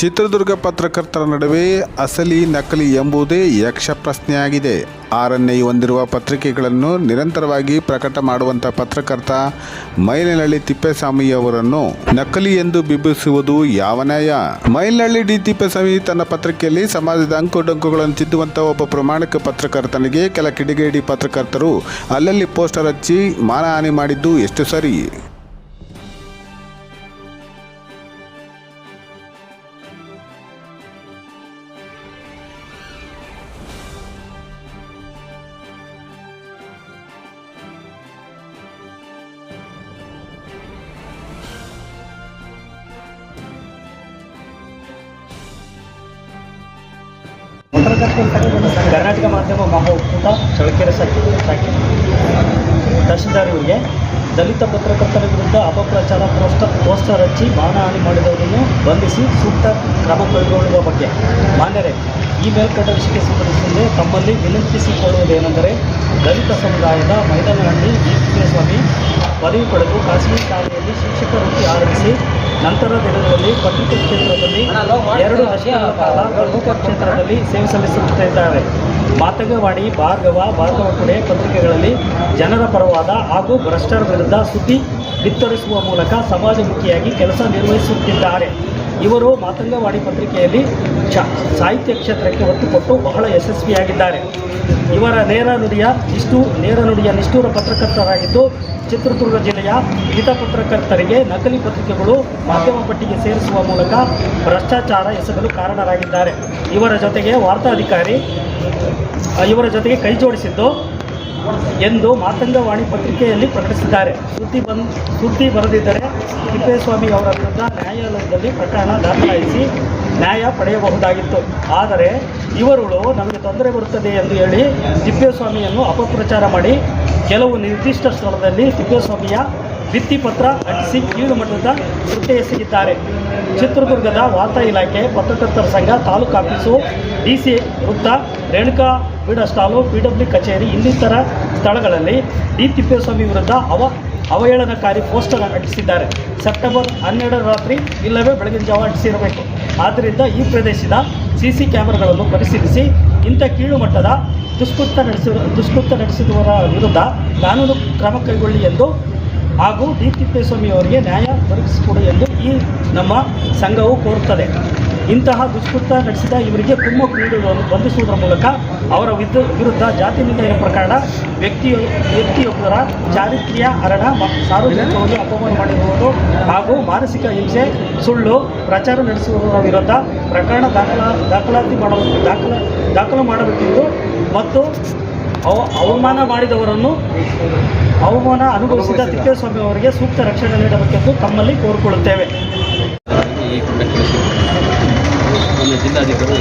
ಚಿತ್ರದುರ್ಗ ಪತ್ರಕರ್ತರ ನಡುವೆ ಅಸಲಿ ನಕಲಿ ಎಂಬುದೇ ಯಕ್ಷ ಪ್ರಶ್ನೆಯಾಗಿದೆ. 6ನೇ ಹೊಂದಿರುವ ಪತ್ರಿಕೆಗಳನ್ನು ನಿರಂತರವಾಗಿ ಪ್ರಕಟ ಮಾಡುವಂಥ ಪತ್ರಕರ್ತ ಮೈಲನಹಳ್ಳಿ ತಿಪ್ಪೇಸ್ವಾಮಿಯವರನ್ನು ನಕಲಿ ಎಂದು ಬಿಂಬಿಸುವುದು ಯಾವ ನ್ಯಾಯ? ಮೈಲನಹಳ್ಳಿ ಡಿ ತಿಪ್ಪೇಸ್ವಾಮಿ ತನ್ನ ಪತ್ರಿಕೆಯಲ್ಲಿ ಸಮಾಜದ ಅಂಕುಡೊಂಕುಗಳನ್ನು ತಿದ್ದುವಂಥ ಒಬ್ಬ ಪ್ರಾಮಾಣಿಕ ಪತ್ರಕರ್ತನಿಗೆ ಕೆಲ ಕಿಡಿಗೇಡಿ ಪತ್ರಕರ್ತರು ಅಲ್ಲಲ್ಲಿ ಪೋಸ್ಟರ್ ಹಚ್ಚಿ ಮಾನಹಾನಿ ಮಾಡಿದ್ದು ಎಷ್ಟು ಸರಿ? ಕರ್ನಾಟಕ ಮಾಧ್ಯಮ ಮಹಾ ಒಕ್ಕೂಟ ಚಳ್ಳಕೆರೆ ಶಾಖೆ ತಹಶೀಲ್ದಾರ್ ಇವರಿಗೆ ದಲಿತ ಪತ್ರಕರ್ತರ ವಿರುದ್ಧ ಅಪಪ್ರಚಾರ ಪೋಸ್ಟರ್ ಹಚ್ಚಿ ಮಾನಹಾನಿ ಮಾಡಿದವರನ್ನು ಬಂಧಿಸಿ ಸೂಕ್ತ ಕ್ರಮ ಕೈಗೊಳ್ಳುವ ಬಗ್ಗೆ ಮಾನ್ಯರೇ, ಈ ಮೇಲ್ಕಂಡ ವಿಷಯಕ್ಕೆ ಸಂಬಂಧಿಸಿದಂತೆ ತಮ್ಮಲ್ಲಿ ವಿನಂತಿಸಿಕೊಳ್ಳುವುದೇನೆಂದರೆ, ದಲಿತ ಸಮುದಾಯದ ಮೈಲನಹಳ್ಳಿ ಡಿ ತಿಪ್ಪೇಸ್ವಾಮಿ ಪದವಿ ಪಡೆದು ಖಾಸಗಿ ಶಾಲೆಯಲ್ಲಿ ಶಿಕ್ಷಕ ವೃತ್ತಿ ಆರಂಭಿಸಿ ನಂತರ ದಿನಗಳಲ್ಲಿ ಪತ್ರಿಕೆ ಕ್ಷೇತ್ರದಲ್ಲಿ 2 ದಶಕಗಳ ಕಾಲ ಪ್ರಮುಖ ಕ್ಷೇತ್ರದಲ್ಲಿ ಸೇವೆ ಸಲ್ಲಿಸುತ್ತಿದ್ದಾರೆ. ಮಾತಂಗವಾಣಿ, ಭಾರ್ಗವ ಟುಡೇ ಪತ್ರಿಕೆಗಳಲ್ಲಿ ಜನರ ಪರವಾದ ಹಾಗೂ ಭ್ರಷ್ಟರ ವಿರುದ್ಧ ಸುದ್ದಿ ಬಿತ್ತರಿಸುವ ಮೂಲಕ ಸಮಾಜಮುಖಿಯಾಗಿ ಕೆಲಸ ನಿರ್ವಹಿಸುತ್ತಿದ್ದಾರೆ. ಇವರು ಮಾತಂಗವಾಡಿ ಪತ್ರಿಕೆಯಲ್ಲಿ ಸಾಹಿತ್ಯ ಕ್ಷೇತ್ರಕ್ಕೆ ಒತ್ತು ಕೊಟ್ಟು ಬಹಳ ಯಶಸ್ವಿಯಾಗಿದ್ದಾರೆ. ಇವರ ನೇರ ನುಡಿಯ ನಿಷ್ಠೂರ ಪತ್ರಕರ್ತರಾಗಿದ್ದು, ಚಿತ್ರದುರ್ಗ ಜಿಲ್ಲೆಯ ಹಿತ ಪತ್ರಕರ್ತರಿಗೆ ನಕಲಿ ಪತ್ರಿಕೆಗಳು ಮಾಧ್ಯಮ ಪಟ್ಟಿಗೆ ಸೇರಿಸುವ ಮೂಲಕ ಭ್ರಷ್ಟಾಚಾರ ಎಸಗಲು ಕಾರಣರಾಗಿದ್ದಾರೆ. ಇವರ ಜೊತೆಗೆ ವಾರ್ತಾಧಿಕಾರಿ ಇವರ ಜೊತೆಗೆ ಕೈ ಜೋಡಿಸಿದ್ದು ಎಂದು ಮಾತಂಗವಾಣಿ ಪತ್ರಿಕೆಯಲ್ಲಿ ಪ್ರಕಟಿಸಿದ್ದಾರೆ. ಸುದ್ದಿ ಬರೆದಿದ್ದರೆ ತಿಪ್ಪೇಸ್ವಾಮಿ ಅವರ ವಿರುದ್ಧ ನ್ಯಾಯಾಲಯದಲ್ಲಿ ಪ್ರಕರಣ ದಾಖಲಿಸಿ ನ್ಯಾಯ ಪಡೆಯಬಹುದಾಗಿತ್ತು. ಆದರೆ ಇವರುಗಳು ನಮಗೆ ತೊಂದರೆ ಬರುತ್ತದೆ ಎಂದು ಹೇಳಿ ತಿಪ್ಪೇಸ್ವಾಮಿಯನ್ನು ಅಪಪ್ರಚಾರ ಮಾಡಿ ಕೆಲವು ನಿರ್ದಿಷ್ಟ ಸ್ಥಳದಲ್ಲಿ ತಿಪ್ಪೇಸ್ವಾಮಿಯ ಭಿತ್ತಿಪತ್ರ ಅಂಟಿಸಿ ಕೀಳು ಮಟ್ಟದ ಕೃತ್ಯ ಎಸಗಿದ್ದಾರೆ. ಚಿತ್ರದುರ್ಗದ ವಾರ್ತಾ ಇಲಾಖೆ, ಪತ್ರಕರ್ತರ ಸಂಘ, ತಾಲೂಕು ಆಫೀಸು, DC ವೃತ್ತ, ರೇಣುಕಾ ಬೀಡ ಸ್ಟಾಲು, PW ಕಚೇರಿ ಇನ್ನಿತರ ಸ್ಥಳಗಳಲ್ಲಿ ಡಿ ತಿಪ್ಪೇಸ್ವಾಮಿ ವಿರುದ್ಧ ಅವಹೇಳನಕಾರಿ ಪೋಸ್ಟರ್ ಅಂಟಿಸಿದ್ದಾರೆ. ಸೆಪ್ಟೆಂಬರ್ 12 ರಾತ್ರಿ ಇಲ್ಲವೇ ಬೆಳಗಿನ ಜಾವ ಅಂಟಿಸಿರಬೇಕು. ಆದ್ದರಿಂದ ಈ ಪ್ರದೇಶದ CC ಕ್ಯಾಮೆರಾಗಳನ್ನು ಪರಿಶೀಲಿಸಿ ಇಂಥ ಕೀಳು ಮಟ್ಟದ ದುಷ್ಕೃತ್ಯ ನಡೆಸಿದವರ ವಿರುದ್ಧ ಕಾನೂನು ಕ್ರಮ ಕೈಗೊಳ್ಳಿ ಎಂದು ಹಾಗೂ ಡಿ ತಿಪ್ಪೇಸ್ವಾಮಿ ಅವರಿಗೆ ನ್ಯಾಯ ದೊರಕಿಸಿಕೊಡಿ ಎಂದು ಈ ನಮ್ಮ ಸಂಘವು ಕೋರುತ್ತದೆ. ಇಂತಹ ದುಷ್ಕೃತ್ಯ ನಡೆಸಿದ ಇವರಿಗೆ ಕುಮ್ಮಕ್ಕು ನೀಡುವುದನ್ನು ಬಂಧಿಸುವುದರ ಮೂಲಕ ಅವರ ವಿರುದ್ಧ ಜಾತಿ ನಿಂದನೆ ಪ್ರಕರಣ, ವ್ಯಕ್ತಿಯೊಬ್ಬರ ಚಾರಿತ್ರ್ಯ ಹರಣ, ಸಾರ್ವಜನಿಕವಾಗಿ ಅಪಮಾನ ಮಾಡಿರುವುದು ಹಾಗೂ ಮಾನಸಿಕ ಹಿಂಸೆ, ಸುಳ್ಳು ಪ್ರಚಾರ ನಡೆಸುವುದರ ವಿರುದ್ಧ ಪ್ರಕರಣ ದಾಖಲು ಮಾಡಬೇಕೆಂದು ಮತ್ತು ಅವಮಾನ ಅನುಭವಿಸಿದ ತಿಪ್ಪೇಸ್ವಾಮಿ ಅವರಿಗೆ ಸೂಕ್ತ ರಕ್ಷಣೆ ನೀಡಬೇಕೆಂದು ತಮ್ಮಲ್ಲಿ ಕೋರಿಕೊಳ್ಳುತ್ತೇವೆ. ಜಿಲ್ಲಾಧಿಕಾರಿ